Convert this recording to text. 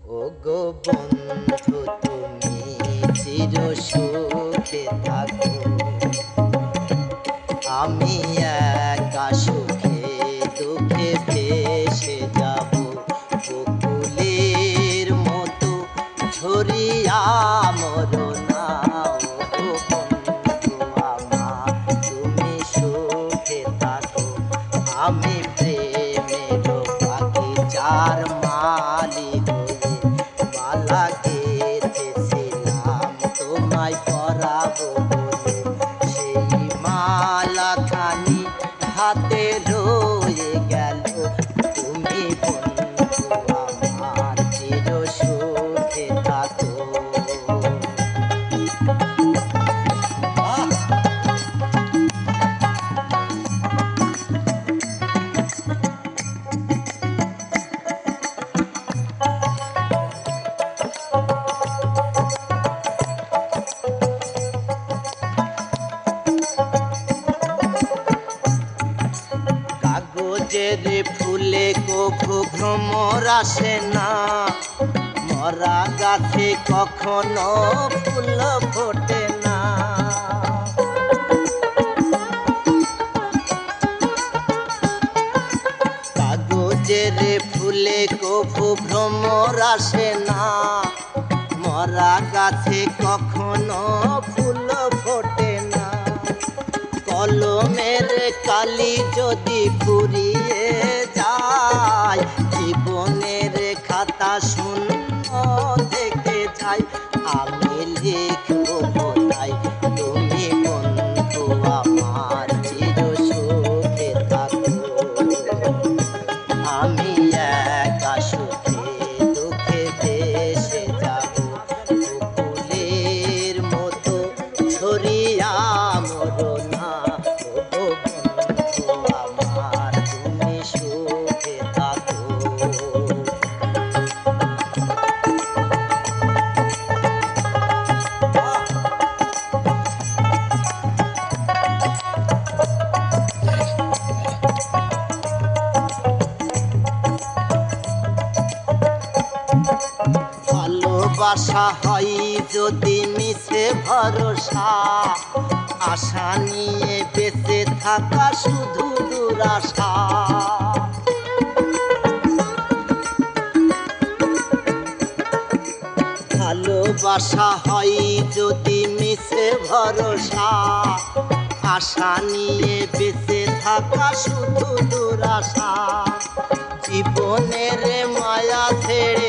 ও গো বন্ধু তুমি চির সুখে থাকো, আমি একা সুখে দুঃখে ভেসে যাব বকুলের মতো ঝরিয়া মরনা। ও গো বন্ধু আমার তুমি সুখে থাকো, আমি প্রেমের বাগিচার মালিক হয়ে মালা গেঁথেছিলাম তোমায় পরাবো বলে। সেই মালা খানি হাতে রয়ে গেল, তুমি বন্ধু আমার চির সুখে থাকো। কাগজের ফুলে কভু ভ্রমর আসে না, মরা গাছে কখনো ফুল ফোটে না। কাগজের ফুলে কভু ভ্রমর আসে না, মরা গাছে কখনো ফুল ফোটে না। কলমের কালি যদি ফুরিয়ে যায়, জীবনের খাতা শূন্য থেকে যায়। আমি লিখব কোথায় তুমি বন্ধু আমার চির সুখে থাকো, আমি একা সুখে দুঃখে ভেসে যাব বকুলের মতো ছড়িয়া মরনা। ও বন্ধু আমার তুমি সুখে থাকো। ভালোবাসা হয় যদি মিছে ভরসা, আশা নিয়ে বেঁচে থাকা শুধু দুরাশা। ভালোবাসা হয় যদি মিছে ভরসা, আশা নিয়ে বেঁচে থাকা শুধু দুরাশা। জীবনের মায়া ছেড়ে